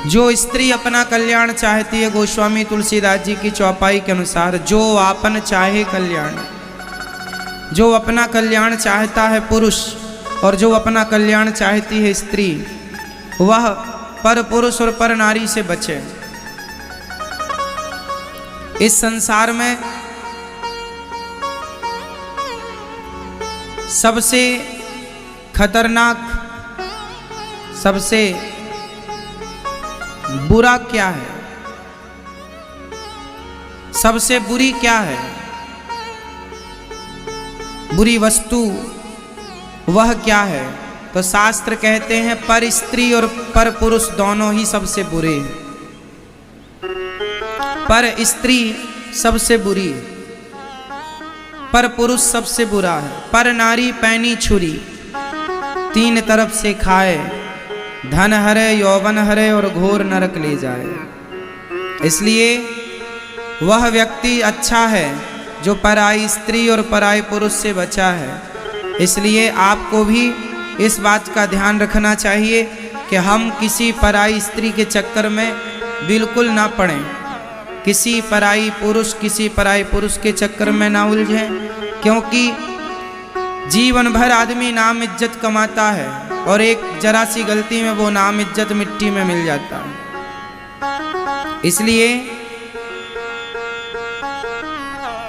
जो स्त्री अपना कल्याण चाहती है, गोस्वामी तुलसीदास जी की चौपाई के अनुसार, जो आपन चाहे कल्याण, जो अपना कल्याण चाहता है पुरुष और जो अपना कल्याण चाहती है स्त्री, वह पर पुरुष और पर नारी से बचे। इस संसार में सबसे खतरनाक, सबसे बुरा क्या है, सबसे बुरी क्या है, बुरी वस्तु वह क्या है? तो शास्त्र कहते हैं पर स्त्री और पर पुरुष दोनों ही सबसे बुरे हैं। पर स्त्री सबसे बुरी है, पर पुरुष सबसे बुरा है। पर नारी पैनी छुरी, तीन तरफ से खाए, धन हरे, यौवन हरे और घोर नरक ले जाए। इसलिए वह व्यक्ति अच्छा है जो पराई स्त्री और पराई पुरुष से बचा है। इसलिए आपको भी इस बात का ध्यान रखना चाहिए कि हम किसी पराई स्त्री के चक्कर में बिल्कुल ना पड़ें, किसी पराई पुरुष के चक्कर में ना उलझें, क्योंकि जीवन भर आदमी नाम इज्जत कमाता है और एक जरा सी गलती में वो नाम इज्जत मिट्टी में मिल जाता है। इसलिए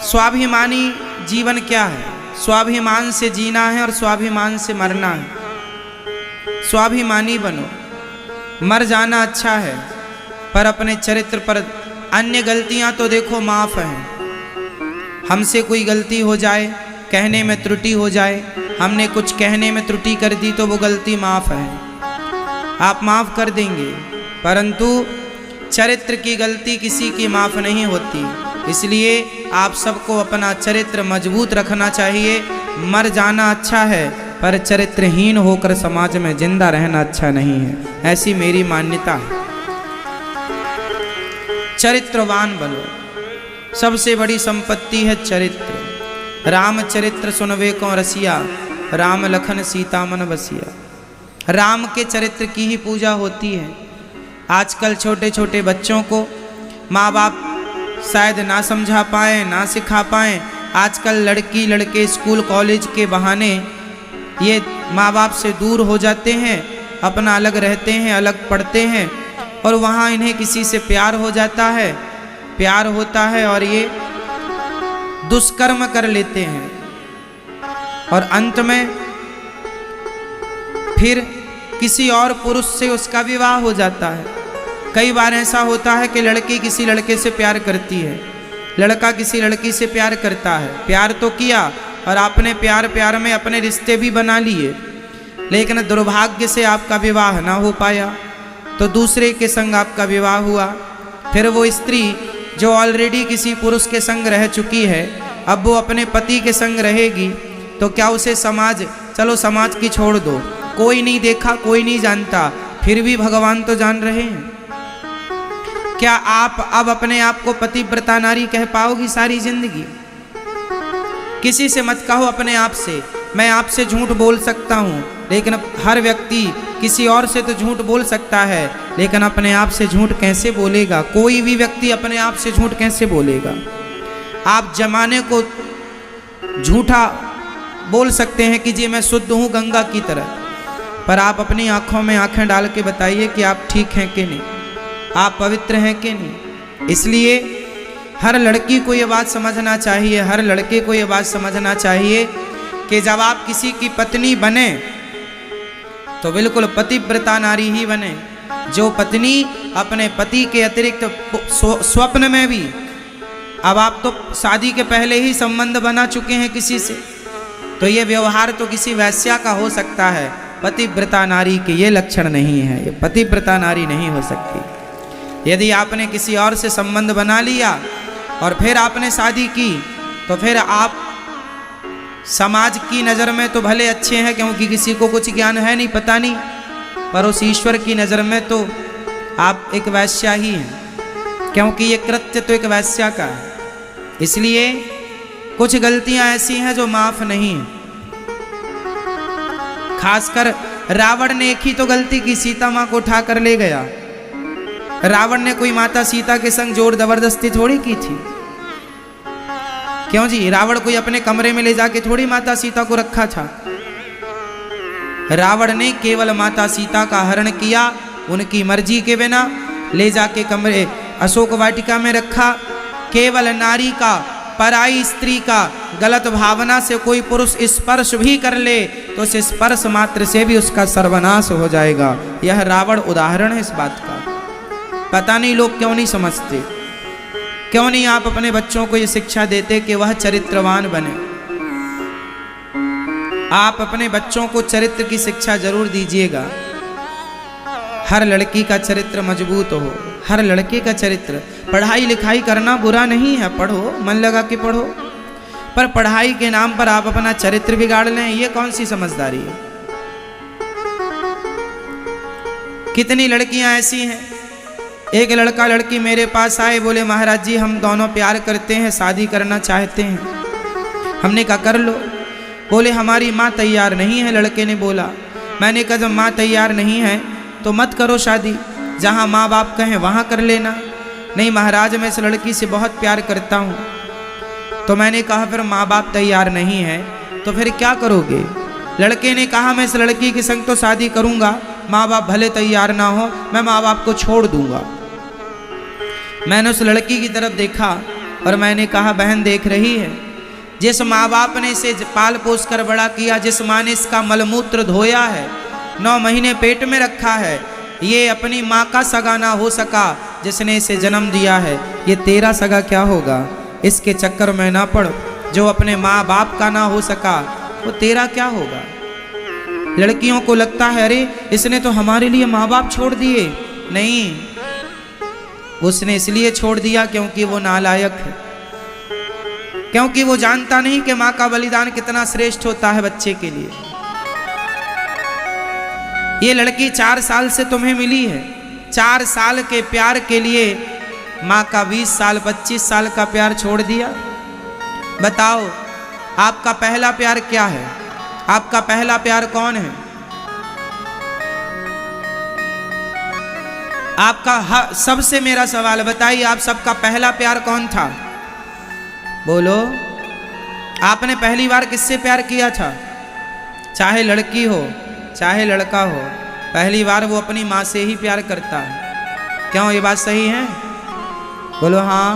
स्वाभिमानी जीवन क्या है? स्वाभिमान से जीना है और स्वाभिमान से मरना है। स्वाभिमानी बनो। मर जाना अच्छा है, पर अपने चरित्र पर, अन्य गलतियां तो देखो माफ हैं। हमसे कोई गलती हो जाए, कहने में त्रुटि हो जाए, हमने कुछ कहने में त्रुटि कर दी तो वो गलती माफ है, आप माफ कर देंगे, परंतु चरित्र की गलती किसी की माफ नहीं होती। इसलिए आप सबको अपना चरित्र मजबूत रखना चाहिए। मर जाना अच्छा है, पर चरित्रहीन होकर समाज में जिंदा रहना अच्छा नहीं है, ऐसी मेरी मान्यता है। चरित्रवान बनो। सबसे बड़ी संपत्ति है चरित्र। रामचरित्र सुनवे को रसिया, राम लखन सीता मन बसिया। राम के चरित्र की ही पूजा होती है। आजकल छोटे छोटे बच्चों को माँ बाप शायद ना समझा पाए, ना सिखा पाए। आजकल लड़की लड़के स्कूल कॉलेज के बहाने ये माँ बाप से दूर हो जाते हैं, अपना अलग रहते हैं, अलग पढ़ते हैं, और वहाँ इन्हें किसी से प्यार हो जाता है, प्यार होता है और ये दुष्कर्म कर लेते हैं, और अंत में फिर किसी और पुरुष से उसका विवाह हो जाता है। कई बार ऐसा होता है कि लड़की किसी लड़के से प्यार करती है, लड़का किसी लड़की से प्यार करता है। प्यार तो किया और आपने प्यार में अपने रिश्ते भी बना लिए, लेकिन दुर्भाग्य से आपका विवाह ना हो पाया, तो दूसरे के संग आपका विवाह हुआ। फिर वो स्त्री जो ऑलरेडी किसी पुरुष के संग रह चुकी है, अब वो अपने पति के संग रहेगी, तो क्या उसे समाज, चलो समाज की छोड़ दो, कोई नहीं देखा, कोई नहीं जानता, फिर भी भगवान तो जान रहे हैं। क्या आप अब अपने आप को पतिव्रता नारी कह पाओगी सारी जिंदगी? किसी से मत कहो अपने आप से, मैं आपसे झूठ बोल सकता हूँ, लेकिन हर व्यक्ति किसी और से तो झूठ बोल सकता है, लेकिन अपने आप से झूठ कैसे बोलेगा? कोई भी व्यक्ति अपने आप से झूठ कैसे बोलेगा? आप जमाने को झूठा बोल सकते हैं कि जी मैं शुद्ध हूँ गंगा की तरह, पर आप अपनी आंखों में आंखें डाल के बताइए कि आप ठीक हैं कि नहीं, आप पवित्र हैं कि नहीं। इसलिए हर लड़की को ये बात समझना चाहिए, हर लड़के को ये बात समझना चाहिए कि जब आप किसी की पत्नी बने तो बिल्कुल पतिव्रता नारी ही बने। जो पत्नी अपने पति के अतिरिक्त स्वप्न में भी, अब आप तो शादी के पहले ही संबंध बना चुके हैं किसी से, तो ये व्यवहार तो किसी वैश्या का हो सकता है, पतिव्रता नारी के ये लक्षण नहीं है, ये पतिव्रता नारी नहीं हो सकती। यदि आपने किसी और से संबंध बना लिया और फिर आपने शादी की, तो फिर आप समाज की नज़र में तो भले अच्छे हैं, क्योंकि किसी को कुछ ज्ञान है नहीं, पता नहीं, पर उस ईश्वर की नज़र में तो आप एक वैश्या ही हैं, क्योंकि ये कृत्य तो एक वैश्या का है। इसलिए कुछ गलतियां ऐसी हैं जो माफ नहीं हैं। खासकर रावण ने एक ही तो गलती की, सीता माँ को उठा कर ले गया, रावण ने कोई माता सीता के संग जोर जबरदस्ती थोड़ी की थी। क्यों जी? रावण कोई अपने कमरे में ले जाके थोड़ी माता सीता को रखा था। रावण ने केवल माता सीता का हरण किया, उनकी मर्जी के बिना ले जाके कमरे अशोक वाटिका में रखा। केवल नारी का, पराई स्त्री का गलत भावना से कोई पुरुष स्पर्श भी कर ले तो उस स्पर्श मात्र से भी उसका सर्वनाश हो जाएगा। यह रावण उदाहरण है इस बात का। पता नहीं लोग क्यों नहीं समझते, क्यों नहीं आप अपने बच्चों को ये शिक्षा देते कि वह चरित्रवान बने। आप अपने बच्चों को चरित्र की शिक्षा जरूर दीजिएगा। हर लड़की का चरित्र मजबूत हो, हर लड़के का चरित्र। पढ़ाई लिखाई करना बुरा नहीं है, पढ़ो, मन लगा के पढ़ो, पर पढ़ाई के नाम पर आप अपना चरित्र बिगाड़ लें, ये कौन सी समझदारी है? कितनी लड़कियां ऐसी हैं, एक लड़का लड़की मेरे पास आए, बोले महाराज जी हम दोनों प्यार करते हैं, शादी करना चाहते हैं। हमने कहा कर लो। बोले हमारी माँ तैयार नहीं है, लड़के ने बोला। मैंने कहा जब माँ तैयार नहीं है तो मत करो शादी, जहाँ माँ बाप कहें वहाँ कर लेना। नहीं महाराज मैं इस लड़की से बहुत प्यार करता हूँ। तो मैंने कहा फिर माँ बाप तैयार नहीं है तो फिर क्या करोगे? लड़के ने कहा मैं इस लड़की के संग तो शादी करूँगा, माँ बाप भले तैयार ना हो, मैं माँ बाप को छोड़ दूँगा। मैंने उस लड़की की तरफ देखा और मैंने कहा बहन देख रही है, जिस माँ बाप ने इसे पाल पोस कर बड़ा किया, जिस माँ ने इसका मलमूत्र धोया है, 9 महीने पेट में रखा है, ये अपनी माँ का सगा ना हो सका जिसने इसे जन्म दिया है, ये तेरा सगा क्या होगा? इसके चक्कर में ना पड़। जो अपने माँ बाप का ना हो सका वो तेरा क्या होगा? लड़कियों को लगता है अरे इसने तो हमारे लिए माँ बाप छोड़ दिए। नहीं, उसने इसलिए छोड़ दिया क्योंकि वो नालायक है, क्योंकि वो जानता नहीं कि माँ का बलिदान कितना श्रेष्ठ होता है बच्चे के लिए। ये लड़की 4 साल से तुम्हें मिली है, 4 साल के प्यार के लिए माँ का 20 साल 25 साल का प्यार छोड़ दिया। बताओ आपका पहला प्यार क्या है? आपका पहला प्यार कौन है? आपका सबसे मेरा सवाल बताइए, आप सबका पहला प्यार कौन था? बोलो, आपने पहली बार किससे प्यार किया था? चाहे लड़की हो चाहे लड़का हो, पहली बार वो अपनी माँ से ही प्यार करता है। क्यों, ये बात सही है? बोलो हाँ।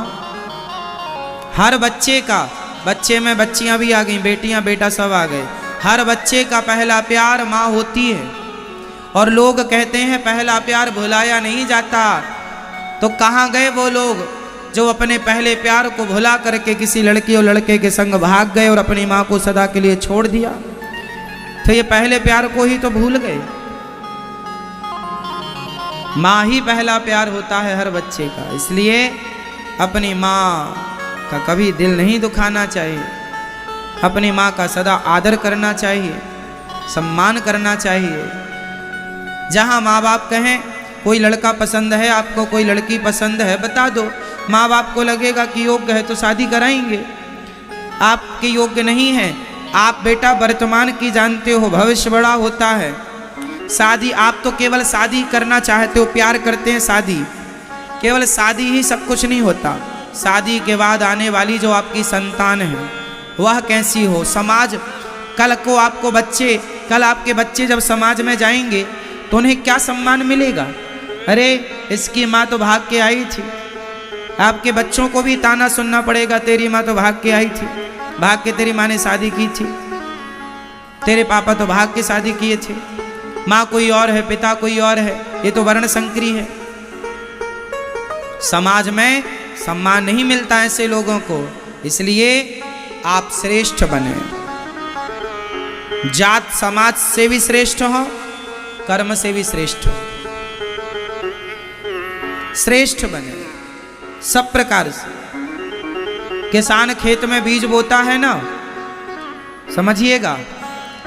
हर बच्चे का, बच्चे में बच्चियां भी आ गई, बेटियां बेटा सब आ गए, हर बच्चे का पहला प्यार माँ होती है। और लोग कहते हैं पहला प्यार भुलाया नहीं जाता, तो कहाँ गए वो लोग जो अपने पहले प्यार को भुला करके किसी लड़की और लड़के के संग भाग गए और अपनी माँ को सदा के लिए छोड़ दिया? तो ये पहले प्यार को ही तो भूल गए। माँ ही पहला प्यार होता है हर बच्चे का, इसलिए अपनी माँ का कभी दिल नहीं दुखाना चाहिए, अपनी माँ का सदा आदर करना चाहिए, सम्मान करना चाहिए। जहाँ माँ बाप कहें कोई लड़का पसंद है आपको, कोई लड़की पसंद है, बता दो। माँ बाप को लगेगा कि योग्य है तो शादी कराएंगे, आपके योग्य नहीं है। आप बेटा वर्तमान की जानते हो, भविष्य बड़ा होता है। शादी, आप तो केवल शादी करना चाहते हो, प्यार करते हैं शादी, केवल शादी ही सब कुछ नहीं होता। शादी के बाद आने वाली जो आपकी संतान है वह कैसी हो, समाज कल को आपको बच्चे, कल आपके बच्चे जब समाज में जाएंगे तो उन्हें क्या सम्मान मिलेगा? अरे इसकी माँ तो भाग के आई थी। आपके बच्चों को भी ताना सुनना पड़ेगा, तेरी माँ तो भाग के आई थी, भाग के तेरी माँ ने शादी की थी, तेरे पापा तो भाग के शादी किए थे, माँ कोई और है पिता कोई और है, ये तो वर्ण संकरी है। समाज में सम्मान नहीं मिलता ऐसे लोगों को, इसलिए आप श्रेष्ठ बने। जात समाज से भी श्रेष्ठ हो, कर्म से भी श्रेष्ठ हो, श्रेष्ठ बने सब प्रकार से। किसान खेत में बीज बोता है ना, समझिएगा,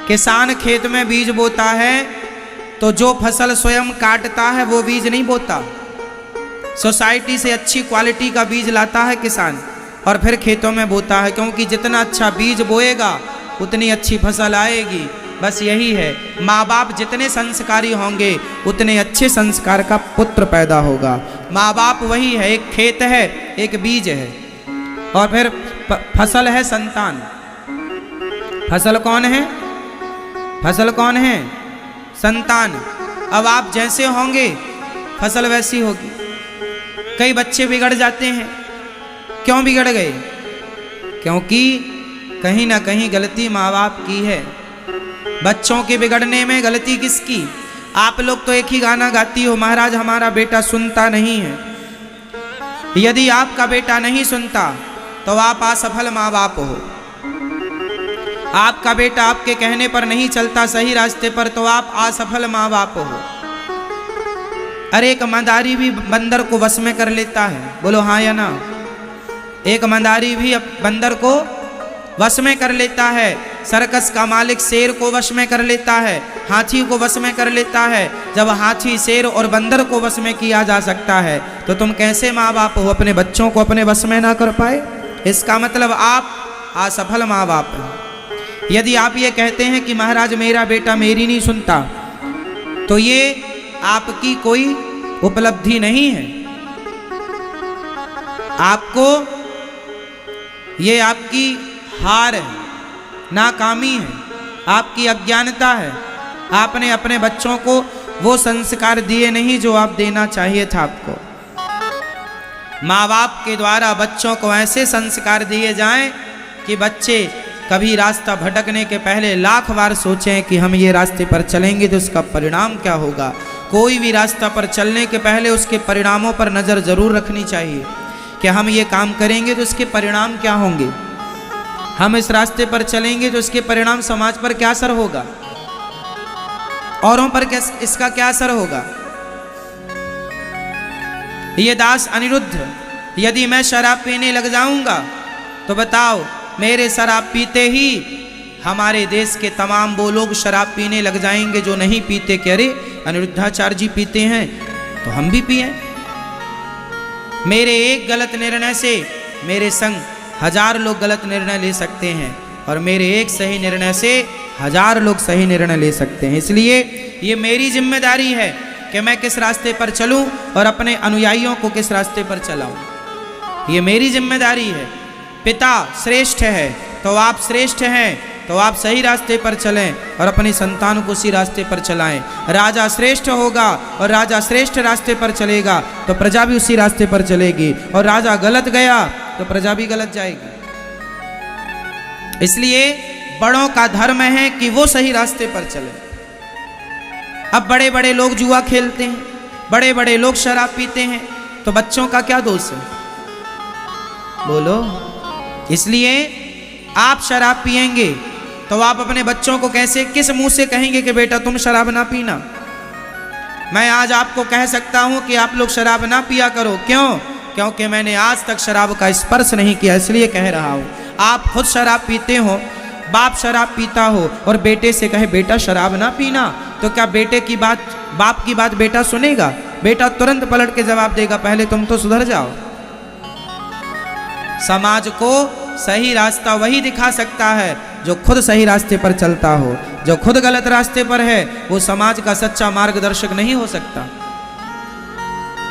किसान खेत में बीज बोता है तो जो फसल स्वयं काटता है वो बीज नहीं बोता, सोसाइटी से अच्छी क्वालिटी का बीज लाता है किसान और फिर खेतों में बोता है, क्योंकि जितना अच्छा बीज बोएगा उतनी अच्छी फसल आएगी। बस यही है, माँ बाप जितने संस्कारी होंगे उतने अच्छे संस्कार का पुत्र पैदा होगा। माँ बाप वही है, एक खेत है, एक बीज है, और फिर फसल है संतान। फसल कौन है? फसल कौन है? संतान। अब आप जैसे होंगे फसल वैसी होगी। कई बच्चे बिगड़ जाते हैं। क्यों बिगड़ गए? क्योंकि कहीं ना कहीं गलती माँ बाप की है। बच्चों के बिगड़ने में गलती किसकी? आप लोग तो एक ही गाना गाती हो, महाराज हमारा बेटा सुनता नहीं है। यदि आपका बेटा नहीं सुनता तो आप असफल माँ बाप हो। आपका बेटा आपके कहने पर नहीं चलता सही रास्ते पर तो आप असफल माँ बाप हो। अरे एक मदारी भी बंदर को वश में कर लेता है, बोलो हाँ या ना? एक मदारी भी बंदर को वश में कर लेता है। सर्कस का मालिक शेर को वश में कर लेता है, हाथी को वश में कर लेता है। जब हाथी, शेर और बंदर को वश में किया जा सकता है तो तुम कैसे माँ बाप हो अपने बच्चों को अपने वश में ना कर पाए? इसका मतलब आप असफल माँ बाप हैं। यदि आप ये कहते हैं कि महाराज मेरा बेटा मेरी नहीं सुनता, तो ये आपकी कोई उपलब्धि नहीं है। आपको ये आपकी हार है, नाकामी है, आपकी अज्ञानता है। आपने अपने बच्चों को वो संस्कार दिए नहीं जो आप देना चाहिए था आपको। माँ बाप के द्वारा बच्चों को ऐसे संस्कार दिए जाएं कि बच्चे कभी रास्ता भटकने के पहले लाख बार सोचें कि हम ये रास्ते पर चलेंगे तो उसका परिणाम क्या होगा। कोई भी रास्ता पर चलने के पहले उसके परिणामों पर नज़र जरूर रखनी चाहिए कि हम ये काम करेंगे तो इसके परिणाम क्या होंगे। हम इस रास्ते पर चलेंगे तो इसके परिणाम समाज पर क्या असर होगा, औरों पर इसका क्या असर होगा। ये दास अनिरुद्ध, यदि मैं शराब पीने लग जाऊंगा तो बताओ, मेरे शराब पीते ही हमारे देश के तमाम वो लोग शराब पीने लग जाएंगे जो नहीं पीते कि अरे अनिरुद्धाचार्य जी पीते हैं तो हम भी पिए। मेरे एक गलत निर्णय से मेरे संग 1000 लोग गलत निर्णय ले सकते हैं और मेरे एक सही निर्णय से 1000 लोग सही निर्णय ले सकते हैं। इसलिए ये मेरी जिम्मेदारी है कि मैं किस रास्ते पर चलूं और अपने अनुयायियों को किस रास्ते पर चलाऊं। ये मेरी जिम्मेदारी है। पिता श्रेष्ठ है तो आप श्रेष्ठ हैं तो आप सही रास्ते पर चलें और अपनी संतान को उसी रास्ते पर चलाएं। राजा श्रेष्ठ होगा और राजा श्रेष्ठ रास्ते पर चलेगा तो प्रजा भी उसी रास्ते पर चलेगी, और राजा गलत गया तो प्रजा भी गलत जाएगी। इसलिए बड़ों का धर्म है कि वो सही रास्ते पर चले। अब बड़े बड़े लोग जुआ खेलते हैं, बड़े बड़े लोग शराब पीते हैं, तो बच्चों का क्या दोष है? बोलो। इसलिए आप शराब पिएंगे तो आप अपने बच्चों को कैसे, किस मुंह से कहेंगे कि बेटा तुम शराब ना पीना? मैं आज आपको कह सकता हूं कि आप लोग शराब ना पिया करो। क्यों? क्योंकि मैंने आज तक शराब का स्पर्श नहीं किया, इसलिए कह रहा हूं। आप खुद शराब पीते हो, बाप शराब पीता हो और बेटे से कहे बेटा शराब ना पीना, तो क्या बेटे की बात, बाप की बात बेटा सुनेगा? बेटा तुरंत पलट के जवाब देगा पहले तुम तो सुधर जाओ। समाज को सही रास्ता वही दिखा सकता है जो खुद सही रास्ते पर चलता हो। जो खुद गलत रास्ते पर है वो समाज का सच्चा मार्गदर्शक नहीं हो सकता।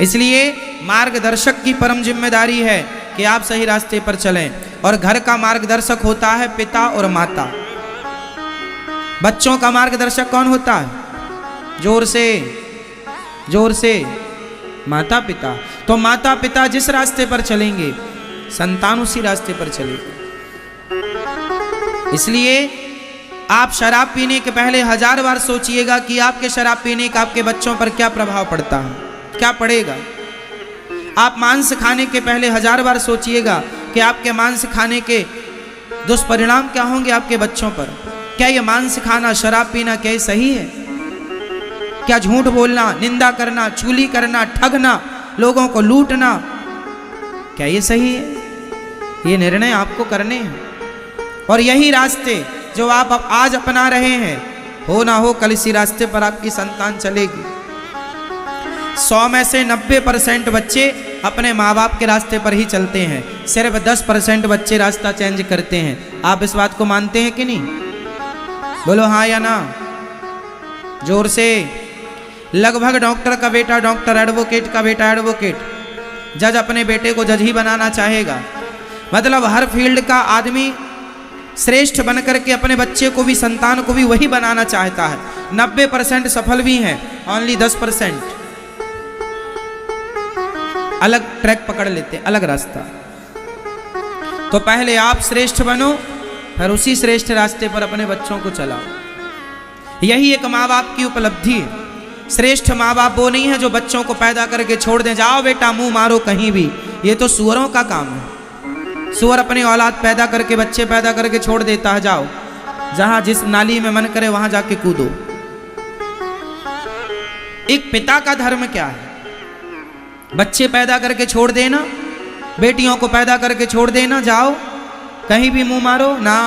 इसलिए मार्गदर्शक की परम जिम्मेदारी है कि आप सही रास्ते पर चलें, और घर का मार्गदर्शक होता है पिता और माता। बच्चों का मार्गदर्शक कौन होता है? जोर से, जोर से, माता पिता। तो माता पिता जिस रास्ते पर चलेंगे संतान उसी रास्ते पर चलेगी। इसलिए आप शराब पीने के पहले 1000 बार सोचिएगा कि आपके शराब पीने का आपके बच्चों पर क्या प्रभाव पड़ता है, क्या पड़ेगा। आप मांस खाने के पहले 1000 बार सोचिएगा कि आपके मांस खाने के दुष्परिणाम क्या होंगे आपके बच्चों पर। क्या ये मांस खाना, शराब पीना क्या सही है? क्या झूठ बोलना, निंदा करना, चुगली करना, ठगना, लोगों को लूटना, क्या ये सही है? ये निर्णय आपको करने हैं। और यही रास्ते जो आप आज अपना रहे हैं, हो ना हो कल इसी रास्ते पर आपकी संतान चलेगी। 100 में से 90% बच्चे अपने माँ बाप के रास्ते पर ही चलते हैं, सिर्फ 10% बच्चे रास्ता चेंज करते हैं। आप इस बात को मानते हैं कि नहीं? बोलो हाँ या ना, जोर से। लगभग डॉक्टर का बेटा डॉक्टर, एडवोकेट का बेटा एडवोकेट, जज अपने बेटे को जज ही बनाना चाहेगा। मतलब हर फील्ड का आदमी श्रेष्ठ बनकर के अपने बच्चे को भी, संतान को भी वही बनाना चाहता है। 90% सफल भी हैं, ओनली 10% अलग ट्रैक पकड़ लेते, अलग रास्ता। तो पहले आप श्रेष्ठ बनो, फिर उसी श्रेष्ठ रास्ते पर अपने बच्चों को चलाओ। यही एक माँ बाप की उपलब्धि है। श्रेष्ठ माँ बाप वो नहीं है जो बच्चों को पैदा करके छोड़ दें, जाओ बेटा मुंह मारो कहीं भी। ये तो सुअरों का काम है। सुअर अपनी औलाद पैदा करके, बच्चे पैदा करके छोड़ देता है, जाओ जहां जिस नाली में मन करे वहां जाके कूदो। एक पिता का धर्म क्या है? बच्चे पैदा करके छोड़ देना, बेटियों को पैदा करके छोड़ देना, जाओ कहीं भी मुंह मारो ना।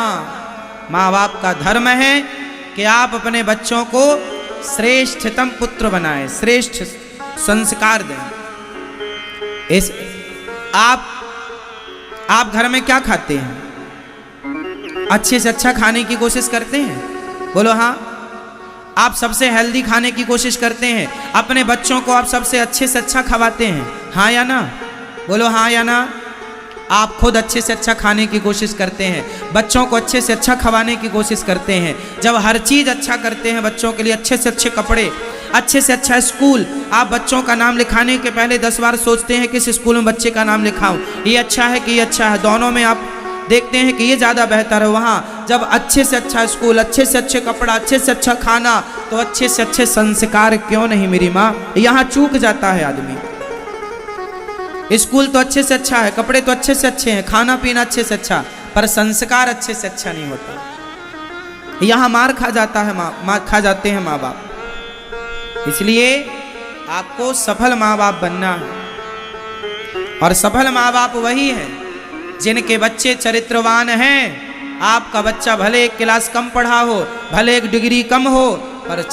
माँ बाप का धर्म है कि आप अपने बच्चों को श्रेष्ठतम पुत्र बनाएं, श्रेष्ठ संस्कार दें। इस आप घर में क्या खाते हैं? अच्छे से अच्छा खाने की कोशिश करते हैं? बोलो हाँ। आप सबसे हेल्दी खाने की कोशिश करते हैं? अपने बच्चों को आप सबसे अच्छे से अच्छा खवाते हैं? हाँ या ना? बोलो हाँ या ना। आप खुद अच्छे से अच्छा खाने की कोशिश करते हैं, बच्चों को अच्छे से अच्छा खवाने की कोशिश करते हैं। जब हर चीज़ अच्छा करते हैं बच्चों के लिए, अच्छे से अच्छे कपड़े, अच्छे से अच्छा स्कूल, आप बच्चों का नाम लिखाने के पहले 10 बार सोचते हैं किस स्कूल में बच्चे का नाम लिखाऊं, ये अच्छा है कि ये अच्छा है। दोनों में आप देखते हैं कि ये ज़्यादा बेहतर है। वहाँ जब अच्छे से अच्छा स्कूल, अच्छे से अच्छे कपड़ा, अच्छे से अच्छा खाना, तो अच्छे से अच्छे संस्कार क्यों नहीं मेरी माँ? यहाँ चूक जाता है आदमी। स्कूल तो अच्छे से अच्छा है, कपड़े तो अच्छे से अच्छे हैं, खाना पीना अच्छे से अच्छा, पर संस्कार अच्छे से अच्छा नहीं होता। यहाँ मार खा जाता है, मार खा जाते हैं माँ बाप। इसलिए आपको सफल माँ बाप बनना है। और सफल माँ बाप वही है जिनके बच्चे चरित्रवान हैं। आपका बच्चा भले एक क्लास कम पढ़ा हो, भले एक डिग्री कम हो, पर